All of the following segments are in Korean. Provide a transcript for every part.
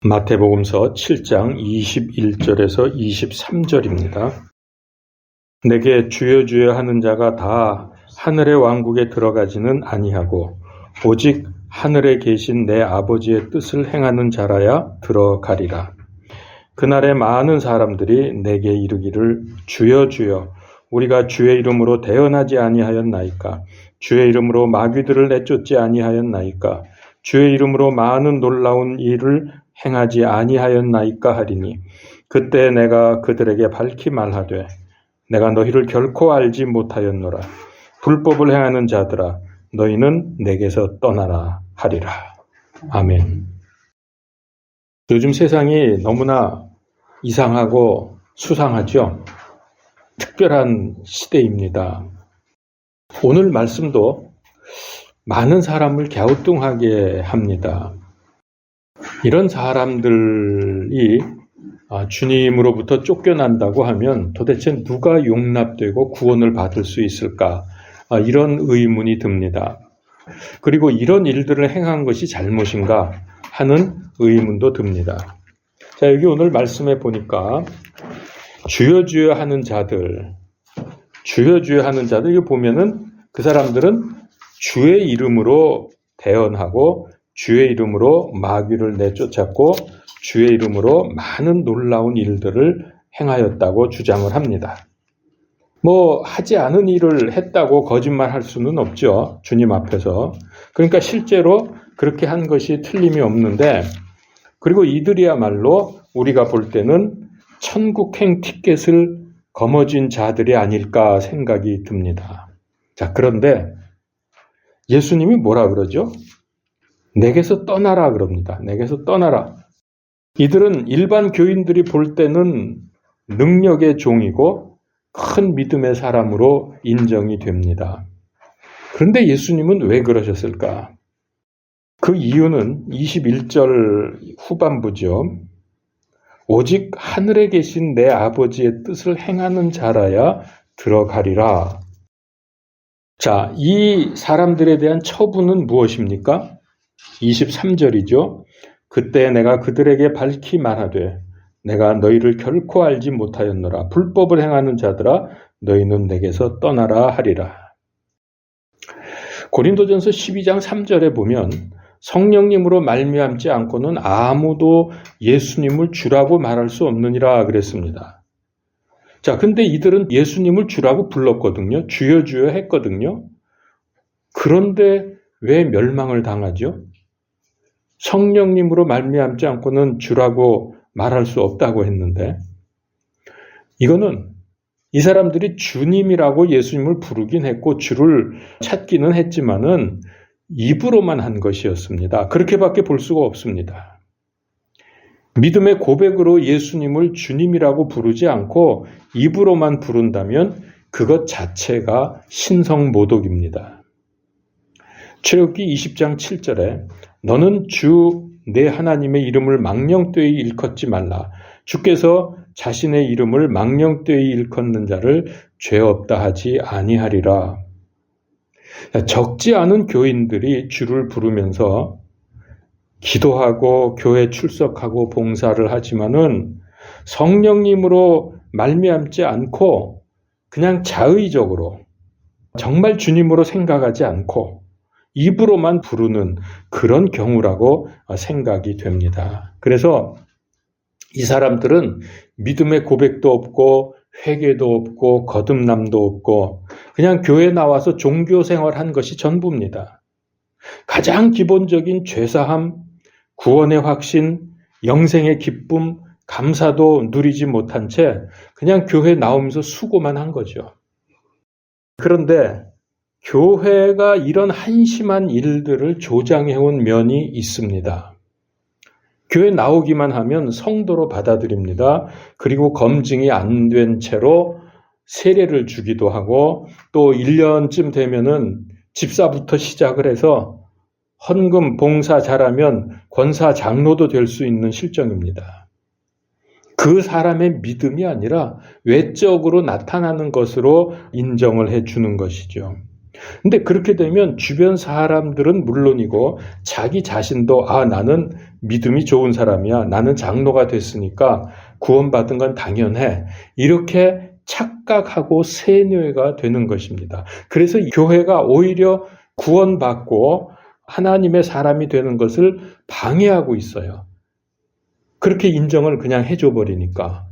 마태복음서 7장 21절에서 23절입니다. 내게 주여 주여 하는 자가 다 하늘의 왕국에 들어가지는 아니하고 오직 하늘에 계신 내 아버지의 뜻을 행하는 자라야 들어가리라. 그날에 많은 사람들이 내게 이르기를 주여 주여 우리가 주의 이름으로 대언하지 아니하였나이까? 주의 이름으로 마귀들을 내쫓지 아니하였나이까? 주의 이름으로 많은 놀라운 일을 행하지 아니하였나이까 하리니 그때 내가 그들에게 밝히 말하되 내가 너희를 결코 알지 못하였노라. 불법을 행하는 자들아 너희는 내게서 떠나라 하리라. 아멘. 요즘 세상이 너무나 이상하고 수상하죠. 특별한 시대입니다. 오늘 말씀도 많은 사람을 갸우뚱하게 합니다. 이런 사람들이 주님으로부터 쫓겨난다고 하면 도대체 누가 용납되고 구원을 받을 수 있을까? 이런 의문이 듭니다. 그리고 이런 일들을 행한 것이 잘못인가 하는 의문도 듭니다. 자, 여기 오늘 말씀해 보니까 주여 주여 하는 자들, 주여 주여 하는 자들, 이거 보면은 그 사람들은 주의 이름으로 대언하고 주의 이름으로 마귀를 내쫓았고 주의 이름으로 많은 놀라운 일들을 행하였다고 주장을 합니다. 하지 않은 일을 했다고 거짓말할 수는 없죠. 주님 앞에서. 그러니까 실제로 그렇게 한 것이 틀림이 없는데, 그리고 이들이야말로 우리가 볼 때는 천국행 티켓을 거머쥔 자들이 아닐까 생각이 듭니다. 자, 그런데 예수님이 뭐라 그러죠? 내게서 떠나라 그럽니다. 내게서 떠나라. 이들은 일반 교인들이 볼 때는 능력의 종이고 큰 믿음의 사람으로 인정이 됩니다. 그런데 예수님은 왜 그러셨을까? 그 이유는 21절 후반부죠. 오직 하늘에 계신 내 아버지의 뜻을 행하는 자라야 들어가리라. 자, 이 사람들에 대한 처분은 무엇입니까? 23절이죠. 그때 내가 그들에게 밝히 말하되 내가 너희를 결코 알지 못하였노라. 불법을 행하는 자들아 너희는 내게서 떠나라 하리라. 고린도전서 12장 3절에 보면 성령님으로 말미암지 않고는 아무도 예수님을 주라고 말할 수 없느니라 그랬습니다. 자, 근데 이들은 예수님을 주라고 불렀거든요. 주여 주여 했거든요. 그런데 왜 멸망을 당하죠? 성령님으로 말미암지 않고는 주라고 말할 수 없다고 했는데, 이거는 이 사람들이 주님이라고 예수님을 부르긴 했고 주를 찾기는 했지만은 입으로만 한 것이었습니다. 그렇게밖에 볼 수가 없습니다. 믿음의 고백으로 예수님을 주님이라고 부르지 않고 입으로만 부른다면 그것 자체가 신성모독입니다. 출애굽기 20장 7절에 너는 주 내 하나님의 이름을 망령되이 일컫지 말라. 주께서 자신의 이름을 망령되이 일컫는 자를 죄 없다 하지 아니하리라. 적지 않은 교인들이 주를 부르면서 기도하고 교회 출석하고 봉사를 하지만은 성령님으로 말미암지 않고 그냥 자의적으로 정말 주님으로 생각하지 않고 입으로만 부르는 그런 경우라고 생각이 됩니다. 그래서 이 사람들은 믿음의 고백도 없고 회개도 없고 거듭남도 없고 그냥 교회에 나와서 종교 생활한 것이 전부입니다. 가장 기본적인 죄사함, 구원의 확신, 영생의 기쁨, 감사도 누리지 못한 채 그냥 교회에 나오면서 수고만 한 거죠. 그런데 교회가 이런 한심한 일들을 조장해온 면이 있습니다. 교회 나오기만 하면 성도로 받아들입니다. 그리고 검증이 안 된 채로 세례를 주기도 하고 또 1년쯤 되면은 집사부터 시작을 해서 헌금 봉사 잘하면 권사 장로도 될 수 있는 실정입니다. 그 사람의 믿음이 아니라 외적으로 나타나는 것으로 인정을 해주는 것이죠. 근데 그렇게 되면 주변 사람들은 물론이고 자기 자신도 나는 믿음이 좋은 사람이야. 나는 장로가 됐으니까 구원받은 건 당연해. 이렇게 착각하고 세뇌가 되는 것입니다. 그래서 교회가 오히려 구원받고 하나님의 사람이 되는 것을 방해하고 있어요. 그렇게 인정을 그냥 해줘 버리니까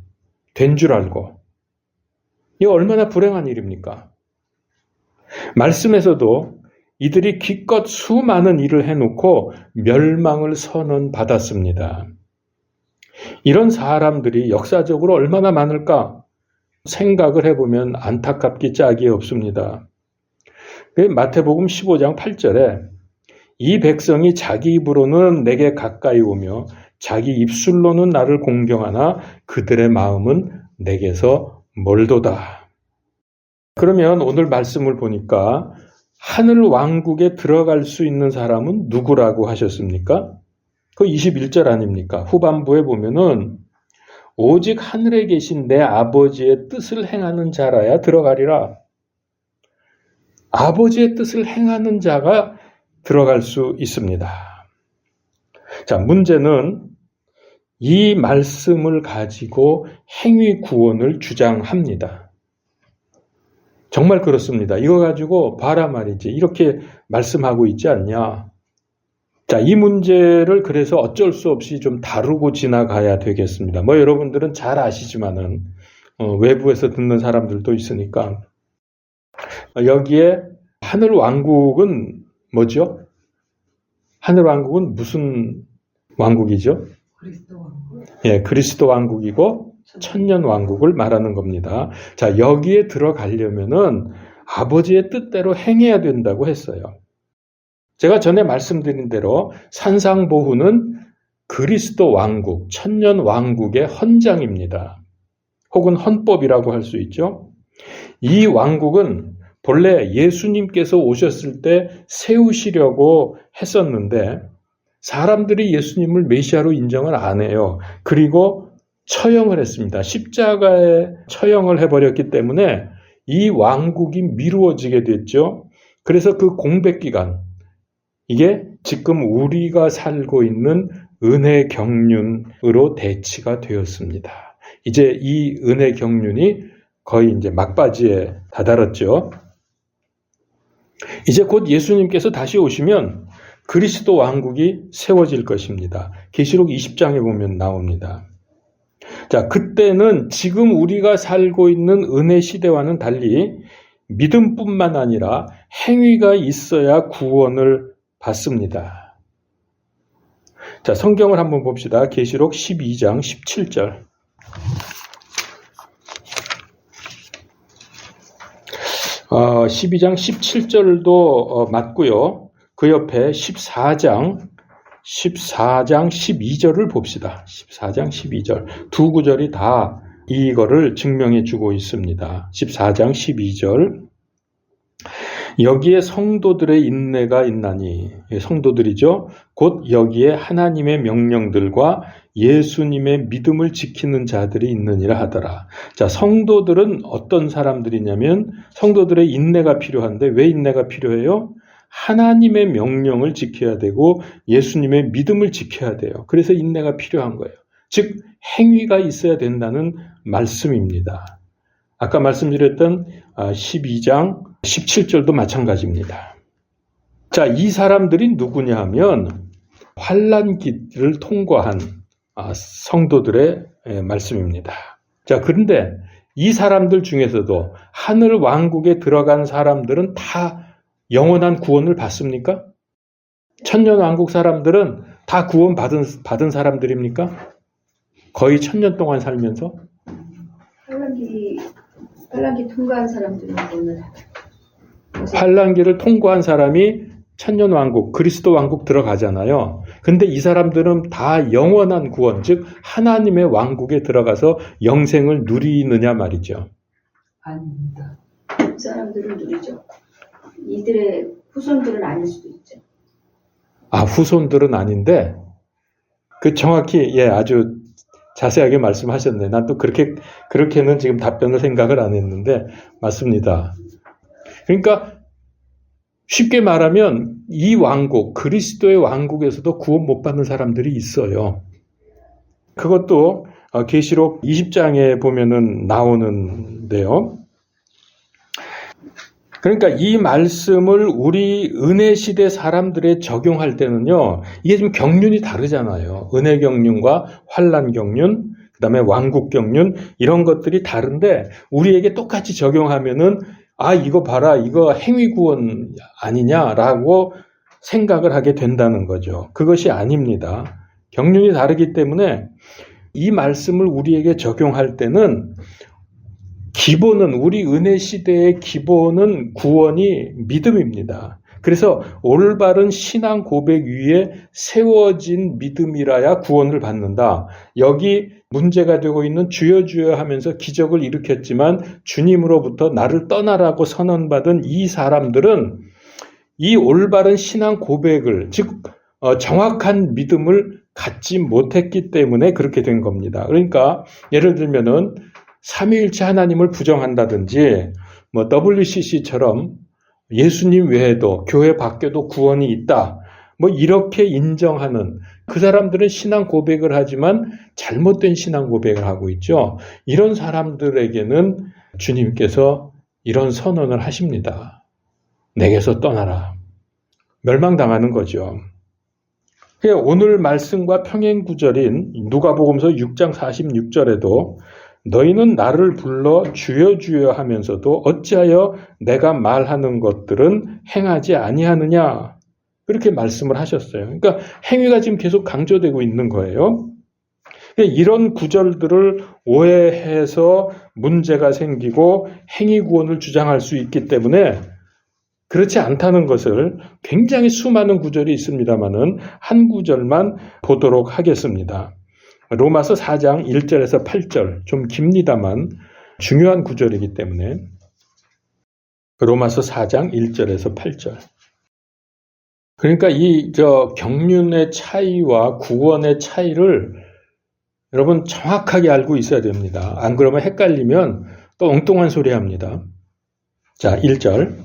된 줄 알고. 이거 얼마나 불행한 일입니까? 말씀에서도 이들이 기껏 수많은 일을 해놓고 멸망을 선언받았습니다. 이런 사람들이 역사적으로 얼마나 많을까? 생각을 해보면 안타깝기 짝이 없습니다. 마태복음 15장 8절에 이 백성이 자기 입으로는 내게 가까이 오며 자기 입술로는 나를 공경하나 그들의 마음은 내게서 멀도다. 그러면 오늘 말씀을 보니까 하늘 왕국에 들어갈 수 있는 사람은 누구라고 하셨습니까? 그 21절 아닙니까? 후반부에 보면은 오직 하늘에 계신 내 아버지의 뜻을 행하는 자라야 들어가리라. 아버지의 뜻을 행하는 자가 들어갈 수 있습니다. 자, 문제는 이 말씀을 가지고 행위 구원을 주장합니다. 정말 그렇습니다. 이거 가지고 봐라 말이지. 이렇게 말씀하고 있지 않냐. 자, 이 문제를 그래서 어쩔 수 없이 좀 다루고 지나가야 되겠습니다. 여러분들은 잘 아시지만은, 외부에서 듣는 사람들도 있으니까. 여기에 하늘 왕국은 뭐죠? 하늘 왕국은 무슨 왕국이죠? 그리스도 왕국. 예, 그리스도 왕국이고 천년 왕국을 말하는 겁니다. 자, 여기에 들어가려면은 아버지의 뜻대로 행해야 된다고 했어요. 제가 전에 말씀드린 대로 산상보훈은 그리스도 왕국, 천년 왕국의 헌장입니다. 혹은 헌법이라고 할 수 있죠. 이 왕국은 본래 예수님께서 오셨을 때 세우시려고 했었는데 사람들이 예수님을 메시아로 인정을 안 해요. 그리고 처형을 했습니다. 십자가에 처형을 해버렸기 때문에 이 왕국이 미루어지게 됐죠. 그래서 그 공백기간, 이게 지금 우리가 살고 있는 은혜 경륜으로 대치가 되었습니다. 이제 이 은혜 경륜이 거의 이제 막바지에 다다랐죠. 이제 곧 예수님께서 다시 오시면 그리스도 왕국이 세워질 것입니다. 계시록 20장에 보면 나옵니다. 자, 그때는 지금 우리가 살고 있는 은혜 시대와는 달리 믿음뿐만 아니라 행위가 있어야 구원을 받습니다. 자, 성경을 한번 봅시다. 계시록 12장 17절. 어, 12장 17절도 맞고요. 그 옆에 14장 12절을 봅시다. 14장 12절. 두 구절이 다 이거를 증명해 주고 있습니다. 14장 12절. 여기에 성도들의 인내가 있나니, 성도들이죠. 곧 여기에 하나님의 명령들과 예수님의 믿음을 지키는 자들이 있느니라 하더라. 자, 성도들은 어떤 사람들이냐면 성도들의 인내가 필요한데 왜 인내가 필요해요? 하나님의 명령을 지켜야 되고 예수님의 믿음을 지켜야 돼요. 그래서 인내가 필요한 거예요. 즉 행위가 있어야 된다는 말씀입니다. 아까 말씀드렸던 12장 17절도 마찬가지입니다. 자, 이 사람들이 누구냐 하면 환난기를 통과한 성도들의 말씀입니다. 자, 그런데 이 사람들 중에서도 하늘 왕국에 들어간 사람들은 다 영원한 구원을 받습니까? 천년 왕국 사람들은 다 구원 받은 사람들입니까? 거의 천년 동안 살면서? 환난기 통과한 사람들은 오늘 환난기를 통과한 사람이 천년 왕국, 그리스도 왕국 들어가잖아요. 근데 이 사람들은 다 영원한 구원, 즉 하나님의 왕국에 들어가서 영생을 누리느냐 말이죠. 아닙니다. 그 사람들은 누리죠. 이들의 후손들은 아닐 수도 있죠. 후손들은 아닌데 정확히 아주 자세하게 말씀하셨네. 난 또 그렇게는 지금 답변을 생각을 안 했는데 맞습니다. 그러니까 쉽게 말하면 이 왕국, 그리스도의 왕국에서도 구원 못 받는 사람들이 있어요. 그것도 계시록 20장에 보면은 나오는데요. 그러니까 이 말씀을 우리 은혜 시대 사람들에 적용할 때는요, 이게 좀 경륜이 다르잖아요. 은혜 경륜과 환난 경륜, 그 다음에 왕국 경륜, 이런 것들이 다른데, 우리에게 똑같이 적용하면은, 아, 이거 봐라, 이거 행위 구원 아니냐라고 생각을 하게 된다는 거죠. 그것이 아닙니다. 경륜이 다르기 때문에 이 말씀을 우리에게 적용할 때는 기본은, 우리 은혜 시대의 기본은 구원이 믿음입니다. 그래서 올바른 신앙 고백 위에 세워진 믿음이라야 구원을 받는다. 여기 문제가 되고 있는 주여 주여 하면서 기적을 일으켰지만 주님으로부터 나를 떠나라고 선언받은 이 사람들은 이 올바른 신앙 고백을, 즉 정확한 믿음을 갖지 못했기 때문에 그렇게 된 겁니다. 그러니까 예를 들면은 삼위일체 하나님을 부정한다든지 WCC처럼 예수님 외에도 교회 밖에도 구원이 있다, 이렇게 인정하는, 그 사람들은 신앙 고백을 하지만 잘못된 신앙 고백을 하고 있죠. 이런 사람들에게는 주님께서 이런 선언을 하십니다. 내게서 떠나라. 멸망당하는 거죠. 오늘 말씀과 평행 구절인 누가복음서 6장 46절에도 너희는 나를 불러 주여 주여 하면서도 어찌하여 내가 말하는 것들은 행하지 아니하느냐, 그렇게 말씀을 하셨어요. 그러니까 행위가 지금 계속 강조되고 있는 거예요. 이런 구절들을 오해해서 문제가 생기고 행위 구원을 주장할 수 있기 때문에 그렇지 않다는 것을, 굉장히 수많은 구절이 있습니다만은 한 구절만 보도록 하겠습니다. 로마서 4장 1절에서 8절, 좀 깁니다만 중요한 구절이기 때문에 로마서 4장 1절에서 8절. 그러니까 이 경륜의 차이와 구원의 차이를 여러분 정확하게 알고 있어야 됩니다. 안 그러면 헷갈리면 또 엉뚱한 소리 합니다. 자, 1절.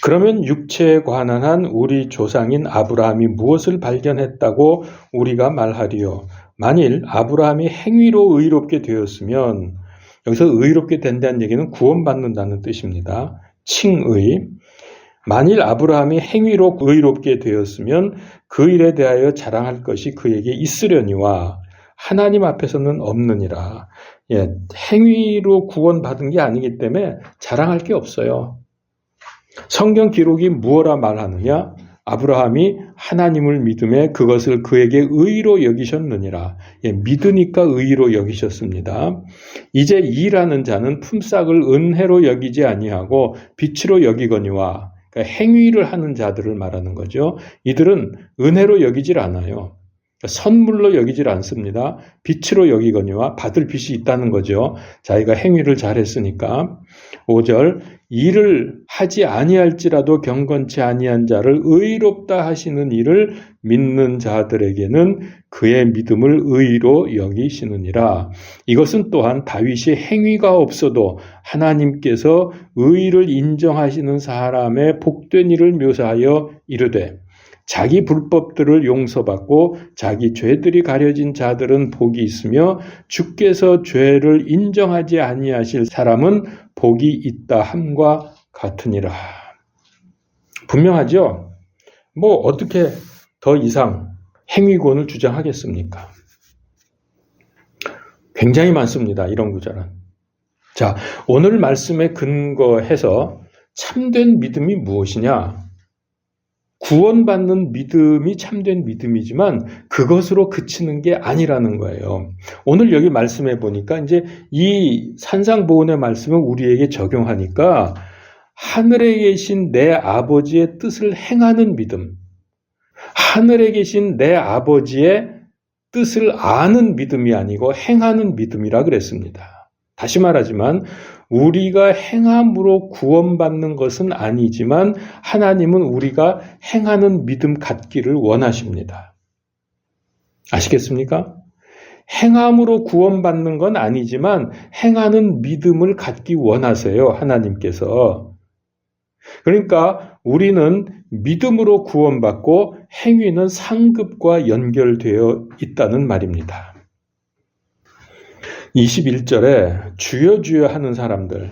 그러면 육체에 관한 한 우리 조상인 아브라함이 무엇을 발견했다고 우리가 말하리요? 만일 아브라함이 행위로 의롭게 되었으면, 여기서 의롭게 된다는 얘기는 구원받는다는 뜻입니다. 칭의. 만일 아브라함이 행위로 의롭게 되었으면 그 일에 대하여 자랑할 것이 그에게 있으려니와 하나님 앞에서는 없느니라. 행위로 구원받은 게 아니기 때문에 자랑할 게 없어요. 성경 기록이 무엇라 말하느냐? 아브라함이 하나님을 믿음에 그것을 그에게 의로 여기셨느니라. 믿으니까 의로 여기셨습니다. 이제 이라는 자는 품삯을 은혜로 여기지 아니하고 빛으로 여기거니와, 그러니까 행위를 하는 자들을 말하는 거죠. 이들은 은혜로 여기질 않아요. 선물로 여기질 않습니다. 빛으로 여기거니와, 받을 빛이 있다는 거죠. 자기가 행위를 잘했으니까. 5절, 일을 하지 아니할지라도 경건치 아니한 자를 의롭다 하시는 이를 믿는 자들에게는 그의 믿음을 의로 여기시느니라. 이것은 또한 다윗이 행위가 없어도 하나님께서 의를 인정하시는 사람의 복된 일을 묘사하여 이르되, 자기 불법들을 용서받고 자기 죄들이 가려진 자들은 복이 있으며 주께서 죄를 인정하지 아니하실 사람은 복이 있다 함과 같으니라. 분명하죠? 어떻게 더 이상 행위권을 주장하겠습니까? 굉장히 많습니다. 이런 구절은. 자, 오늘 말씀에 근거해서 참된 믿음이 무엇이냐? 구원받는 믿음이 참된 믿음이지만 그것으로 그치는 게 아니라는 거예요. 오늘 여기 말씀해 보니까 이제 이 산상보훈의 말씀을 우리에게 적용하니까 하늘에 계신 내 아버지의 뜻을 행하는 믿음, 하늘에 계신 내 아버지의 뜻을 아는 믿음이 아니고 행하는 믿음이라 그랬습니다. 다시 말하지만 우리가 행함으로 구원받는 것은 아니지만 하나님은 우리가 행하는 믿음 갖기를 원하십니다. 아시겠습니까? 행함으로 구원받는 건 아니지만 행하는 믿음을 갖기 원하세요, 하나님께서. 그러니까 우리는 믿음으로 구원받고 행위는 상급과 연결되어 있다는 말입니다. 21절에 주여 주여 하는 사람들,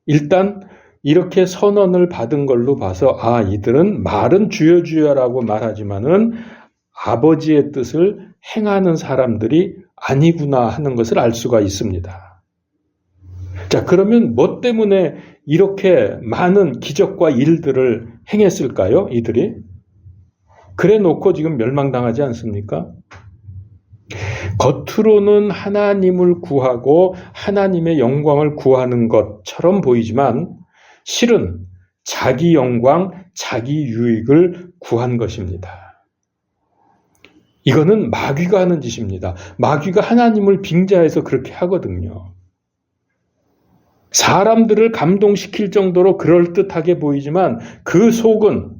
일단 이렇게 선언을 받은 걸로 봐서 이들은 말은 주여 주여라고 말하지만은 아버지의 뜻을 행하는 사람들이 아니구나 하는 것을 알 수가 있습니다. 자, 그러면 뭐 때문에 이렇게 많은 기적과 일들을 행했을까요? 이들이? 그래 놓고 지금 멸망당하지 않습니까? 겉으로는 하나님을 구하고 하나님의 영광을 구하는 것처럼 보이지만 실은 자기 영광, 자기 유익을 구한 것입니다. 이거는 마귀가 하는 짓입니다. 마귀가 하나님을 빙자해서 그렇게 하거든요. 사람들을 감동시킬 정도로 그럴듯하게 보이지만 그 속은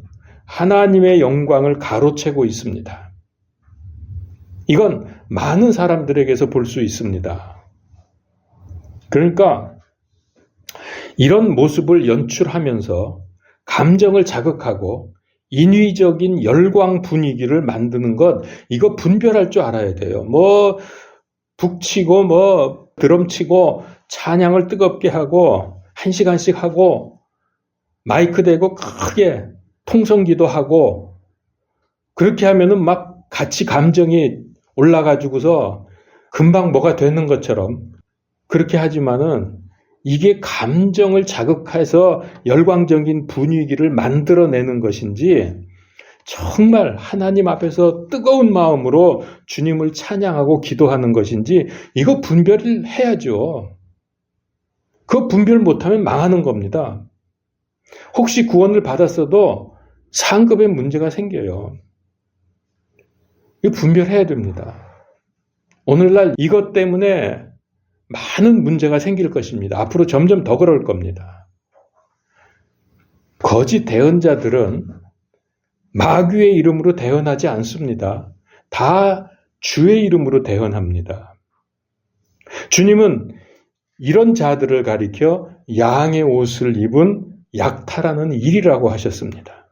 하나님의 영광을 가로채고 있습니다. 이건 많은 사람들에게서 볼 수 있습니다. 그러니까 이런 모습을 연출하면서 감정을 자극하고 인위적인 열광 분위기를 만드는 것, 이거 분별할 줄 알아야 돼요. 북치고 드럼치고 찬양을 뜨겁게 하고 1시간씩 하고 마이크 대고 크게 통성기도 하고 그렇게 하면은 막 같이 감정이 올라가지고서 금방 뭐가 되는 것처럼 그렇게 하지만은 이게 감정을 자극해서 열광적인 분위기를 만들어내는 것인지 정말 하나님 앞에서 뜨거운 마음으로 주님을 찬양하고 기도하는 것인지 이거 분별을 해야죠. 그 분별 못하면 망하는 겁니다. 혹시 구원을 받았어도 상급에 문제가 생겨요. 이거 분별해야 됩니다. 오늘날 이것 때문에 많은 문제가 생길 것입니다. 앞으로 점점 더 그럴 겁니다. 거짓 대언자들은 마귀의 이름으로 대언하지 않습니다. 다 주의 이름으로 대언합니다. 주님은 이런 자들을 가리켜 양의 옷을 입은 약탈하는 일이라고 하셨습니다.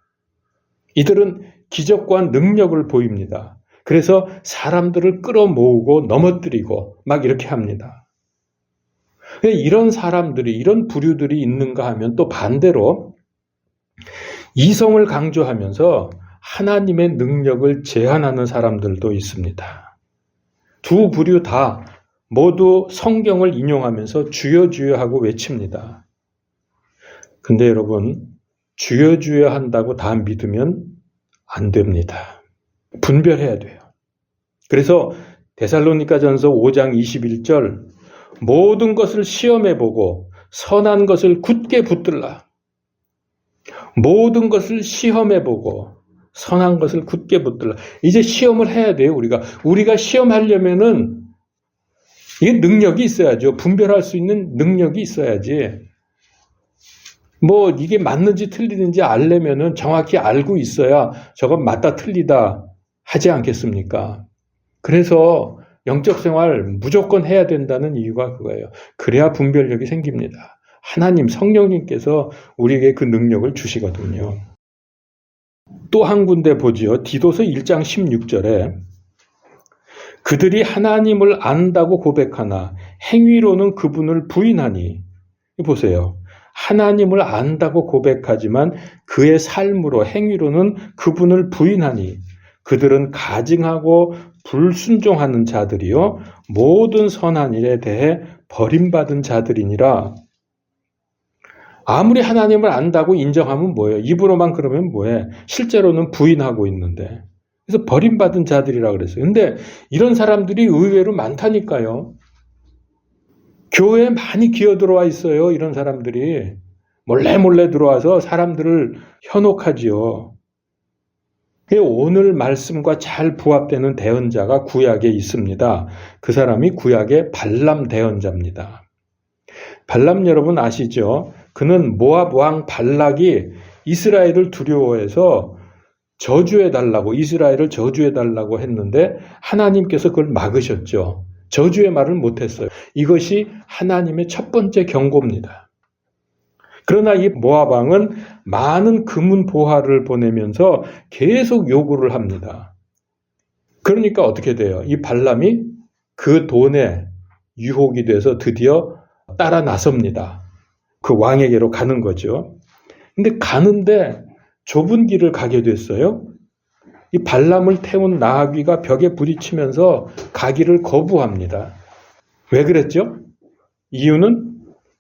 이들은 기적과 능력을 보입니다. 그래서 사람들을 끌어모으고 넘어뜨리고 막 이렇게 합니다. 이런 사람들이, 이런 부류들이 있는가 하면 또 반대로 이성을 강조하면서 하나님의 능력을 제한하는 사람들도 있습니다. 두 부류 다 모두 성경을 인용하면서 주여 주여 하고 외칩니다. 근데 여러분, 주여 주여 한다고 다 믿으면 안 됩니다. 분별해야 돼요. 그래서 데살로니가전서 5장 21절 모든 것을 시험해보고 선한 것을 굳게 붙들라. 모든 것을 시험해보고 선한 것을 굳게 붙들라. 이제 시험을 해야 돼요. 우리가 시험하려면은 이게 능력이 있어야죠. 분별할 수 있는 능력이 있어야지. 이게 맞는지 틀리는지 알려면은 정확히 알고 있어야 저건 맞다 틀리다 하지 않겠습니까? 그래서 영적 생활 무조건 해야 된다는 이유가 그거예요. 그래야 분별력이 생깁니다. 하나님 성령님께서 우리에게 그 능력을 주시거든요. 또 한 군데 보지요. 디도서 1장 16절에 그들이 하나님을 안다고 고백하나 행위로는 그분을 부인하니. 보세요. 하나님을 안다고 고백하지만 그의 삶으로 행위로는 그분을 부인하니 그들은 가증하고 불순종하는 자들이요 모든 선한 일에 대해 버림받은 자들이니라. 아무리 하나님을 안다고 인정하면 뭐예요? 입으로만 그러면 뭐해? 실제로는 부인하고 있는데. 그래서 버림받은 자들이라 그랬어요. 근데 이런 사람들이 의외로 많다니까요. 교회에 많이 기어들어와 있어요. 이런 사람들이. 몰래 들어와서 사람들을 현혹하지요. 오늘 말씀과 잘 부합되는 대언자가 구약에 있습니다. 그 사람이 구약의 발람 대언자입니다. 발람 여러분 아시죠? 그는 모압 왕 발락이 이스라엘을 두려워해서 이스라엘을 저주해달라고 했는데 하나님께서 그걸 막으셨죠. 저주의 말을 못했어요. 이것이 하나님의 첫 번째 경고입니다. 그러나 이 모압 왕은 많은 금은 보화를 보내면서 계속 요구를 합니다. 그러니까 어떻게 돼요? 이 발람이 그 돈에 유혹이 돼서 드디어 따라 나섭니다. 그 왕에게로 가는 거죠. 근데 가는데 좁은 길을 가게 됐어요. 이 발람을 태운 나귀가 벽에 부딪히면서 가기를 거부합니다. 왜 그랬죠? 이유는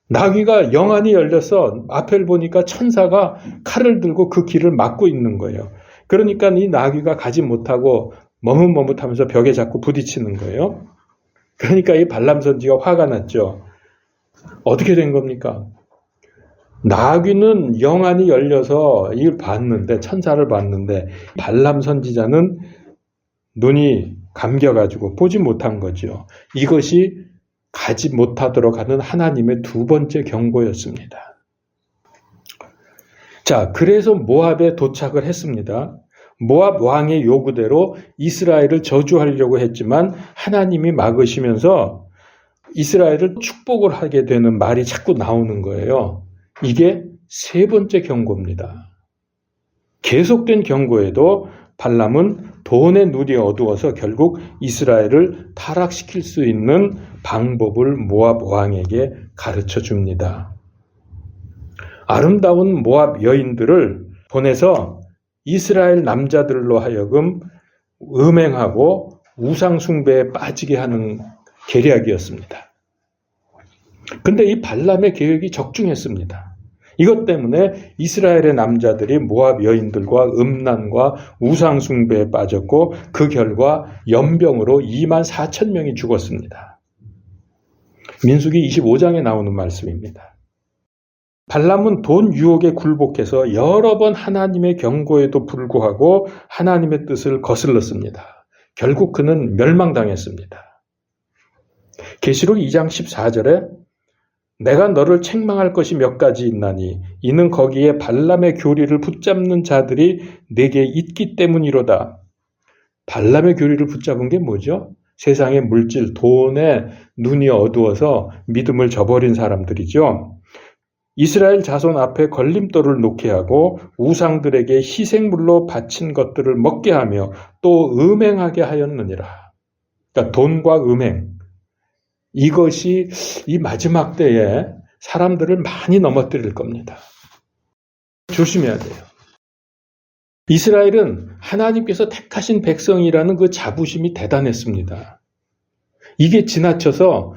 나귀가 영안이 열려서 앞을 보니까 천사가 칼을 들고 그 길을 막고 있는 거예요. 그러니까 이 나귀가 가지 못하고 머뭇머뭇하면서 벽에 자꾸 부딪히는 거예요. 그러니까 이 발람 선지가 화가 났죠. 어떻게 된 겁니까? 나귀는 영안이 열려서 이걸 봤는데, 천사를 봤는데 발람 선지자는 눈이 감겨가지고 보지 못한 거죠. 이것이 가지 못하도록 하는 하나님의 두 번째 경고였습니다. 자, 그래서 모압에 도착을 했습니다. 모압 왕의 요구대로 이스라엘을 저주하려고 했지만 하나님이 막으시면서 이스라엘을 축복을 하게 되는 말이 자꾸 나오는 거예요. 이게 세 번째 경고입니다. 계속된 경고에도 발람은 돈의 눈이 어두워서 결국 이스라엘을 타락시킬 수 있는 방법을 모압 왕에게 가르쳐 줍니다. 아름다운 모압 여인들을 보내서 이스라엘 남자들로 하여금 음행하고 우상숭배에 빠지게 하는 계략이었습니다. 근데 이 발람의 계획이 적중했습니다. 이것 때문에 이스라엘의 남자들이 모압 여인들과 음란과 우상숭배에 빠졌고 그 결과 연병으로 24,000명이 죽었습니다. 민수기 25장에 나오는 말씀입니다. 발람은 돈 유혹에 굴복해서 여러 번 하나님의 경고에도 불구하고 하나님의 뜻을 거슬렀습니다. 결국 그는 멸망당했습니다. 계시록 2장 14절에 내가 너를 책망할 것이 몇 가지 있나니 이는 거기에 발람의 교리를 붙잡는 자들이 내게 있기 때문이로다. 발람의 교리를 붙잡은 게 뭐죠? 세상의 물질, 돈에 눈이 어두워서 믿음을 저버린 사람들이죠. 이스라엘 자손 앞에 걸림돌을 놓게 하고 우상들에게 희생물로 바친 것들을 먹게 하며 또 음행하게 하였느니라. 그러니까 돈과 음행. 이것이 이 마지막 때에 사람들을 많이 넘어뜨릴 겁니다. 조심해야 돼요. 이스라엘은 하나님께서 택하신 백성이라는 그 자부심이 대단했습니다. 이게 지나쳐서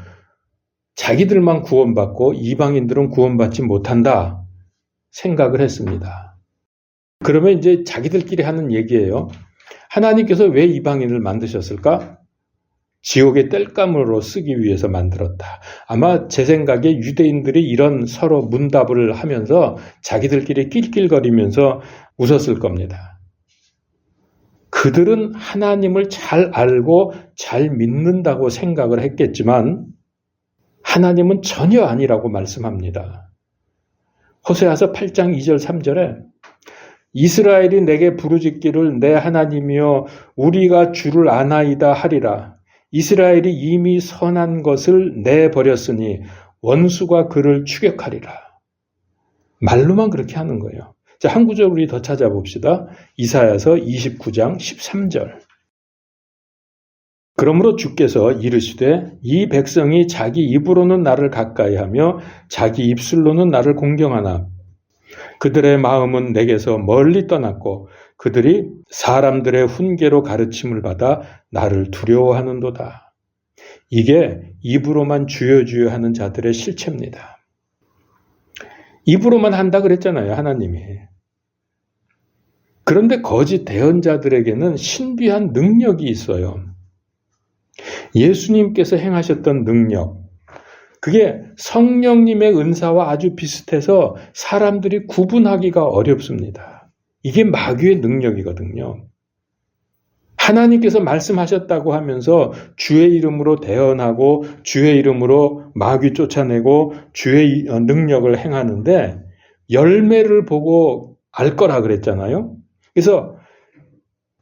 자기들만 구원받고 이방인들은 구원받지 못한다 생각을 했습니다. 그러면 이제 자기들끼리 하는 얘기예요. 하나님께서 왜 이방인을 만드셨을까? 지옥의 땔감으로 쓰기 위해서 만들었다. 아마 제 생각에 유대인들이 이런 서로 문답을 하면서 자기들끼리 낄낄거리면서 웃었을 겁니다. 그들은 하나님을 잘 알고 잘 믿는다고 생각을 했겠지만 하나님은 전혀 아니라고 말씀합니다. 호세아서 8장 2절 3절에 이스라엘이 내게 부르짖기를 내 하나님이여 우리가 주를 아나이다 하리라. 이스라엘이 이미 선한 것을 내버렸으니 원수가 그를 추격하리라. 말로만 그렇게 하는 거예요. 자, 한 구절 우리 더 찾아봅시다. 이사야서 29장 13절. 그러므로 주께서 이르시되 이 백성이 자기 입으로는 나를 가까이하며 자기 입술로는 나를 공경하나 그들의 마음은 내게서 멀리 떠났고 그들이 사람들의 훈계로 가르침을 받아 나를 두려워하는도다. 이게 입으로만 주여 주여 하는 자들의 실체입니다. 입으로만 한다 그랬잖아요, 하나님이. 그런데 거짓 대언자들에게는 신비한 능력이 있어요. 예수님께서 행하셨던 능력, 그게 성령님의 은사와 아주 비슷해서 사람들이 구분하기가 어렵습니다. 이게 마귀의 능력이거든요. 하나님께서 말씀하셨다고 하면서 주의 이름으로 대언하고 주의 이름으로 마귀 쫓아내고 주의 능력을 행하는데 열매를 보고 알 거라 그랬잖아요. 그래서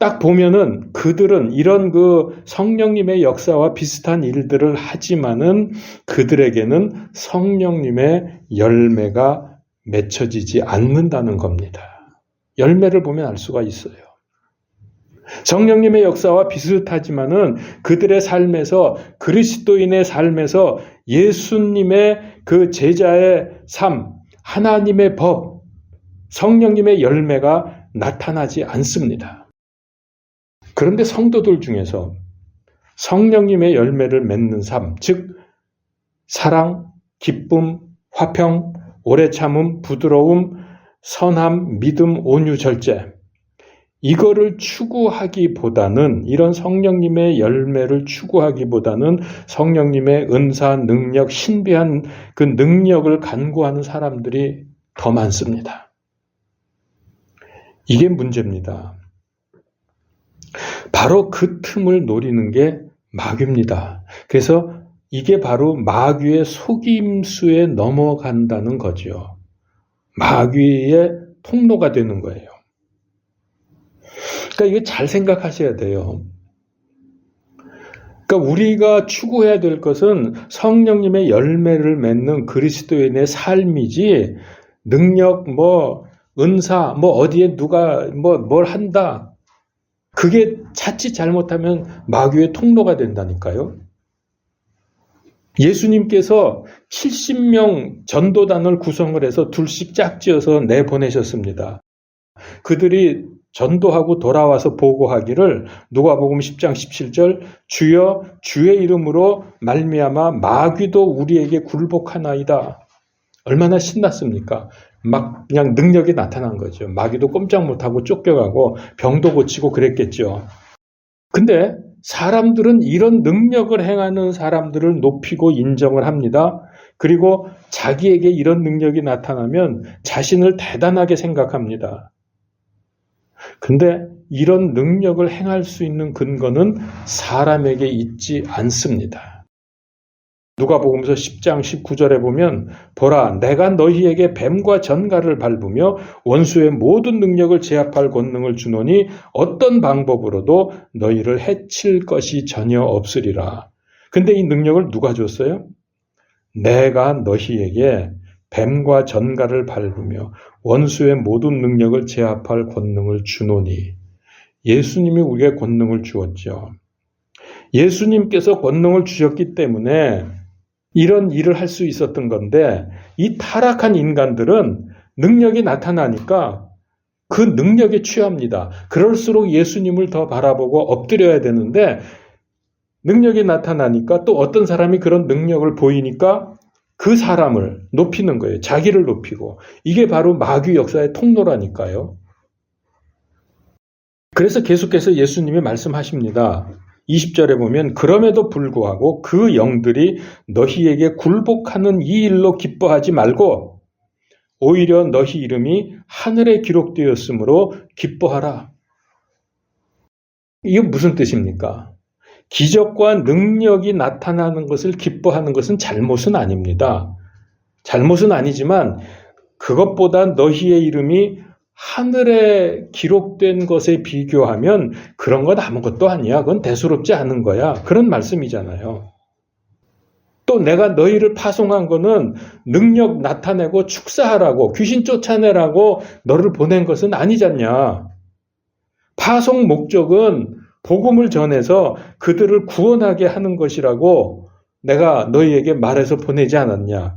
딱 보면은 그들은 이런 그 성령님의 역사와 비슷한 일들을 하지만은 그들에게는 성령님의 열매가 맺혀지지 않는다는 겁니다. 열매를 보면 알 수가 있어요. 성령님의 역사와 비슷하지만은 그들의 삶에서, 그리스도인의 삶에서 예수님의 그 제자의 삶, 하나님의 법, 성령님의 열매가 나타나지 않습니다. 그런데 성도들 중에서 성령님의 열매를 맺는 삶, 즉 사랑, 기쁨, 화평, 오래 참음, 부드러움, 선함, 믿음, 온유, 절제, 이거를 추구하기보다는, 이런 성령님의 열매를 추구하기보다는 성령님의 은사, 능력, 신비한 그 능력을 간구하는 사람들이 더 많습니다. 이게 문제입니다. 바로 그 틈을 노리는 게 마귀입니다. 그래서 이게 바로 마귀의 속임수에 넘어간다는 거죠. 마귀의 통로가 되는 거예요. 그러니까 이거 잘 생각하셔야 돼요. 그러니까 우리가 추구해야 될 것은 성령님의 열매를 맺는 그리스도인의 삶이지, 능력, 은사, 어디에 누가 뭘 한다, 그게 자칫 잘못하면 마귀의 통로가 된다니까요. 예수님께서 70명 전도단을 구성을 해서 둘씩 짝지어서 내보내셨습니다. 그들이 전도하고 돌아와서 보고하기를, 누가복음 10장 17절, 주여 주의 이름으로 말미암아 마귀도 우리에게 굴복하나이다. 얼마나 신났습니까? 막 그냥 능력이 나타난 거죠. 마귀도 꼼짝 못하고 쫓겨가고 병도 고치고 그랬겠죠. 근데 사람들은 이런 능력을 행하는 사람들을 높이고 인정을 합니다. 그리고 자기에게 이런 능력이 나타나면 자신을 대단하게 생각합니다. 근데 이런 능력을 행할 수 있는 근거는 사람에게 있지 않습니다. 누가복음서 10장 19절에 보면, 보라, 내가 너희에게 뱀과 전갈을 밟으며 원수의 모든 능력을 제압할 권능을 주노니 어떤 방법으로도 너희를 해칠 것이 전혀 없으리라. 근데 이 능력을 누가 줬어요? 내가 너희에게 뱀과 전갈을 밟으며 원수의 모든 능력을 제압할 권능을 주노니. 예수님이 우리에게 권능을 주었죠. 예수님께서 권능을 주셨기 때문에 이런 일을 할 수 있었던 건데, 이 타락한 인간들은 능력이 나타나니까 그 능력에 취합니다. 그럴수록 예수님을 더 바라보고 엎드려야 되는데, 능력이 나타나니까 또 어떤 사람이 그런 능력을 보이니까 그 사람을 높이는 거예요. 자기를 높이고. 이게 바로 마귀 역사의 통로라니까요. 그래서 계속해서 예수님이 말씀하십니다. 20절에 보면, 그럼에도 불구하고 그 영들이 너희에게 굴복하는 이 일로 기뻐하지 말고 오히려 너희 이름이 하늘에 기록되었으므로 기뻐하라. 이게 무슨 뜻입니까? 기적과 능력이 나타나는 것을 기뻐하는 것은 잘못은 아닙니다. 잘못은 아니지만 그것보다 너희의 이름이 하늘에 기록된 것에 비교하면 그런 건 아무것도 아니야. 그건 대수롭지 않은 거야. 그런 말씀이잖아요. 또 내가 너희를 파송한 거는 능력 나타내고 축사하라고, 귀신 쫓아내라고 너를 보낸 것은 아니잖냐. 파송 목적은 복음을 전해서 그들을 구원하게 하는 것이라고 내가 너희에게 말해서 보내지 않았냐.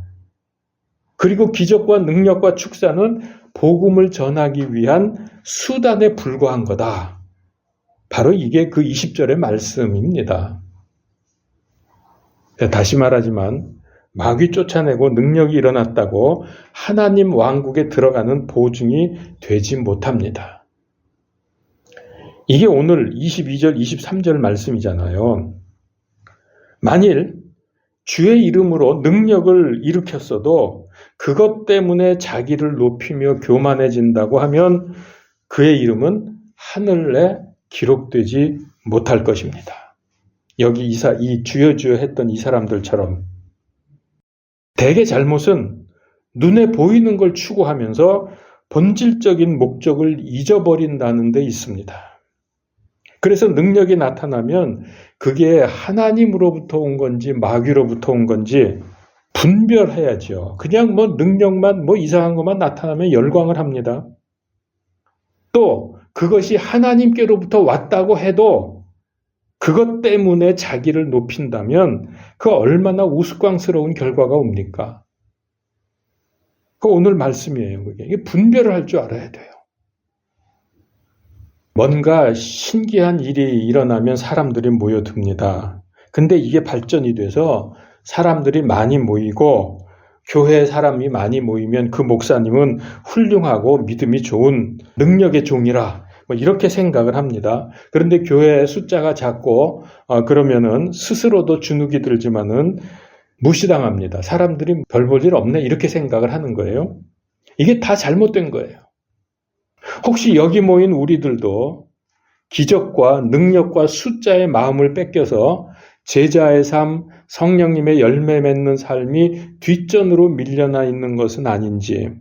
그리고 기적과 능력과 축사는 복음을 전하기 위한 수단에 불과한 거다. 바로 이게 그 20절의 말씀입니다. 다시 말하지만 마귀 쫓아내고 능력이 일어났다고 하나님 왕국에 들어가는 보증이 되지 못합니다. 이게 오늘 22절, 23절 말씀이잖아요. 만일 주의 이름으로 능력을 일으켰어도 그것 때문에 자기를 높이며 교만해진다고 하면 그의 이름은 하늘에 기록되지 못할 것입니다. 여기 이 주여 주여 했던 이 사람들처럼 대개 잘못은 눈에 보이는 걸 추구하면서 본질적인 목적을 잊어버린다는 데 있습니다. 그래서 능력이 나타나면 그게 하나님으로부터 온 건지 마귀로부터 온 건지 분별해야죠. 그냥 뭐 능력만 뭐 이상한 것만 나타나면 열광을 합니다. 또 그것이 하나님께로부터 왔다고 해도 그것 때문에 자기를 높인다면 그 얼마나 우스꽝스러운 결과가 옵니까? 그 오늘 말씀이에요. 그게. 이게 분별을 할 줄 알아야 돼요. 뭔가 신기한 일이 일어나면 사람들이 모여듭니다. 근데 이게 발전이 돼서 사람들이 많이 모이고 교회에 사람이 많이 모이면 그 목사님은 훌륭하고 믿음이 좋은 능력의 종이라 뭐 이렇게 생각을 합니다. 그런데 교회 숫자가 작고 그러면은 스스로도 주눅이 들지만은 무시당합니다. 사람들이 별 볼 일 없네 이렇게 생각을 하는 거예요. 이게 다 잘못된 거예요. 혹시 여기 모인 우리들도 기적과 능력과 숫자의 마음을 뺏겨서 제자의 삶, 성령님의 열매 맺는 삶이 뒷전으로 밀려나 있는 것은 아닌지,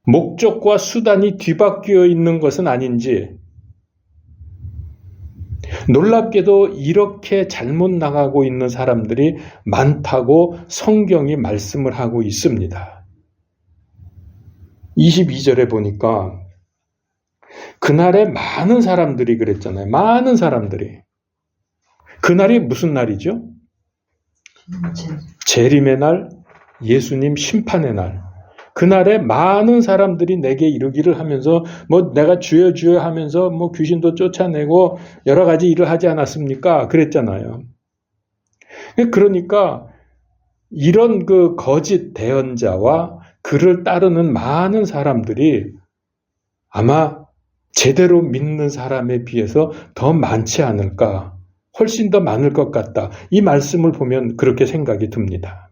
목적과 수단이 뒤바뀌어 있는 것은 아닌지, 놀랍게도 이렇게 잘못 나가고 있는 사람들이 많다고 성경이 말씀을 하고 있습니다. 22절에 보니까 그날에 많은 사람들이 그랬잖아요. 많은 사람들이. 그날이 무슨 날이죠? 재림의 날, 예수님 심판의 날. 그날에 많은 사람들이 내게 이르기를 하면서 뭐 내가 주여 주여 하면서 뭐 귀신도 쫓아내고 여러 가지 일을 하지 않았습니까? 그랬잖아요. 그러니까 이런 그 거짓 대언자와 그를 따르는 많은 사람들이 아마 제대로 믿는 사람에 비해서 더 많지 않을까? 훨씬 더 많을 것 같다. 이 말씀을 보면 그렇게 생각이 듭니다.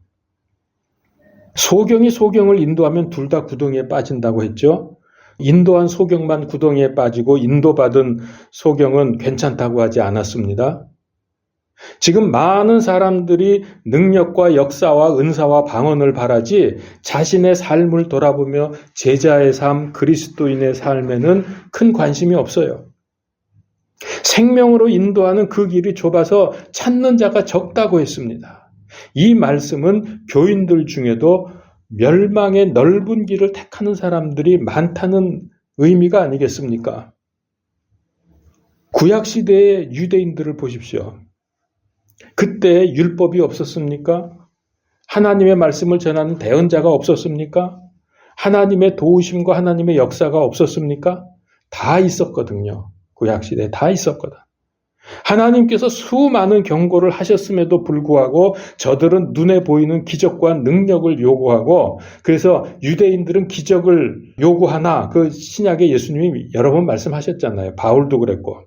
소경이 소경을 인도하면 둘 다 구덩이에 빠진다고 했죠. 인도한 소경만 구덩이에 빠지고 인도받은 소경은 괜찮다고 하지 않았습니다. 지금 많은 사람들이 능력과 역사와 은사와 방언을 바라지 자신의 삶을 돌아보며 제자의 삶, 그리스도인의 삶에는 큰 관심이 없어요. 생명으로 인도하는 그 길이 좁아서 찾는 자가 적다고 했습니다. 이 말씀은 교인들 중에도 멸망의 넓은 길을 택하는 사람들이 많다는 의미가 아니겠습니까? 구약시대의 유대인들을 보십시오. 그때 율법이 없었습니까? 하나님의 말씀을 전하는 대언자가 없었습니까? 하나님의 도우심과 하나님의 역사가 없었습니까? 다 있었거든요. 구약시대에 다 있었거든. 하나님께서 수많은 경고를 하셨음에도 불구하고 저들은 눈에 보이는 기적과 능력을 요구하고 그래서 유대인들은 기적을 요구하나 그 신약의 예수님이 여러 번 말씀하셨잖아요. 바울도 그랬고.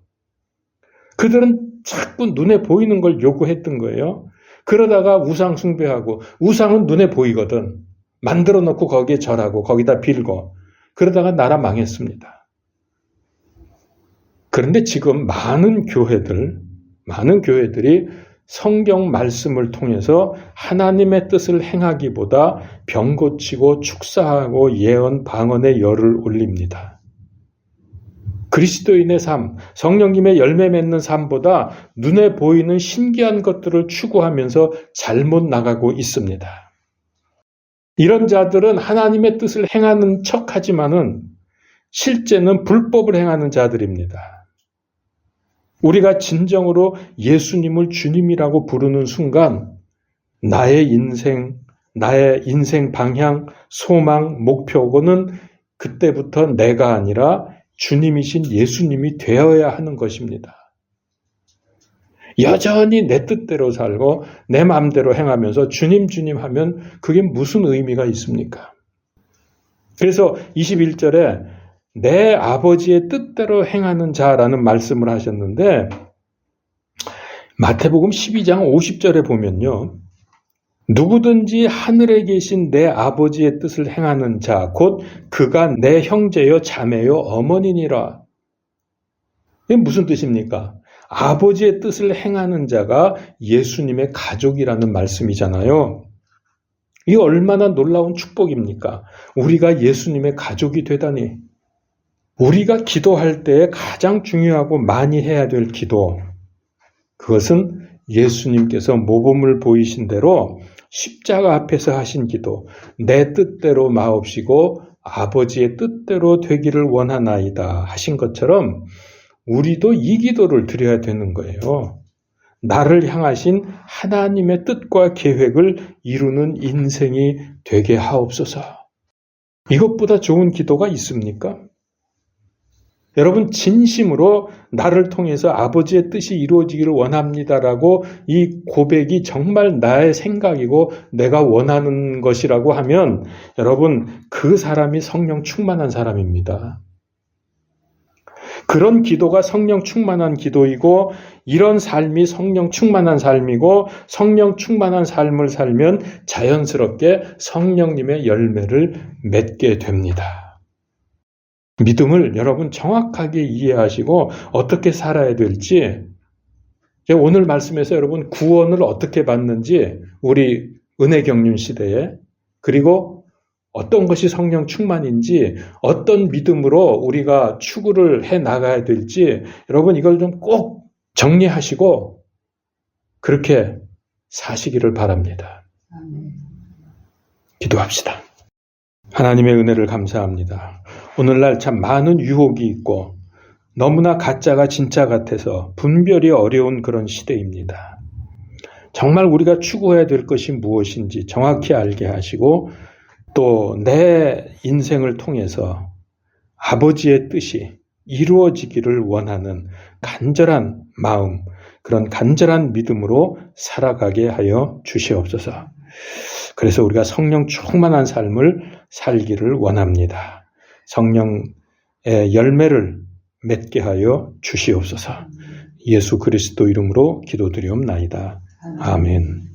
그들은 자꾸 눈에 보이는 걸 요구했던 거예요. 그러다가 우상 숭배하고 우상은 눈에 보이거든. 만들어 놓고 거기에 절하고 거기다 빌고 그러다가 나라 망했습니다. 그런데 지금 많은 교회들이 성경 말씀을 통해서 하나님의 뜻을 행하기보다 병 고치고 축사하고 예언 방언의 열을 올립니다. 그리스도인의 삶, 성령님의 열매 맺는 삶보다 눈에 보이는 신기한 것들을 추구하면서 잘못 나가고 있습니다. 이런 자들은 하나님의 뜻을 행하는 척하지만은 실제는 불법을 행하는 자들입니다. 우리가 진정으로 예수님을 주님이라고 부르는 순간 나의 인생 방향, 소망, 목표고는 그때부터 내가 아니라 주님이신 예수님이 되어야 하는 것입니다. 여전히 내 뜻대로 살고 내 마음대로 행하면서 주님 하면 그게 무슨 의미가 있습니까? 그래서 21절에 내 아버지의 뜻대로 행하는 자라는 말씀을 하셨는데 마태복음 12장 50절에 보면요. 누구든지 하늘에 계신 내 아버지의 뜻을 행하는 자, 곧 그가 내 형제요 자매요 어머니니라. 이게 무슨 뜻입니까? 아버지의 뜻을 행하는 자가 예수님의 가족이라는 말씀이잖아요. 이게 얼마나 놀라운 축복입니까? 우리가 예수님의 가족이 되다니. 우리가 기도할 때 가장 중요하고 많이 해야 될 기도, 그것은 예수님께서 모범을 보이신 대로 십자가 앞에서 하신 기도, 내 뜻대로 마옵시고 아버지의 뜻대로 되기를 원하나이다 하신 것처럼 우리도 이 기도를 드려야 되는 거예요. 나를 향하신 하나님의 뜻과 계획을 이루는 인생이 되게 하옵소서. 이것보다 좋은 기도가 있습니까? 여러분, 진심으로 나를 통해서 아버지의 뜻이 이루어지기를 원합니다라고 이 고백이 정말 나의 생각이고 내가 원하는 것이라고 하면 여러분, 그 사람이 성령 충만한 사람입니다. 그런 기도가 성령 충만한 기도이고 이런 삶이 성령 충만한 삶이고 성령 충만한 삶을 살면 자연스럽게 성령님의 열매를 맺게 됩니다. 믿음을 여러분 정확하게 이해하시고 어떻게 살아야 될지, 오늘 말씀에서 여러분 구원을 어떻게 받는지 우리 은혜 경륜 시대에, 그리고 어떤 것이 성령 충만인지, 어떤 믿음으로 우리가 추구를 해 나가야 될지 여러분 이걸 좀 꼭 정리하시고 그렇게 사시기를 바랍니다. 기도합시다. 하나님의 은혜를 감사합니다. 오늘날 참 많은 유혹이 있고 너무나 가짜가 진짜 같아서 분별이 어려운 그런 시대입니다. 정말 우리가 추구해야 될 것이 무엇인지 정확히 알게 하시고 또 내 인생을 통해서 아버지의 뜻이 이루어지기를 원하는 간절한 마음, 그런 간절한 믿음으로 살아가게 하여 주시옵소서. 그래서 우리가 성령 충만한 삶을 살기를 원합니다. 성령의 열매를 맺게 하여 주시옵소서. 예수 그리스도 이름으로 기도드리옵나이다. 아멘.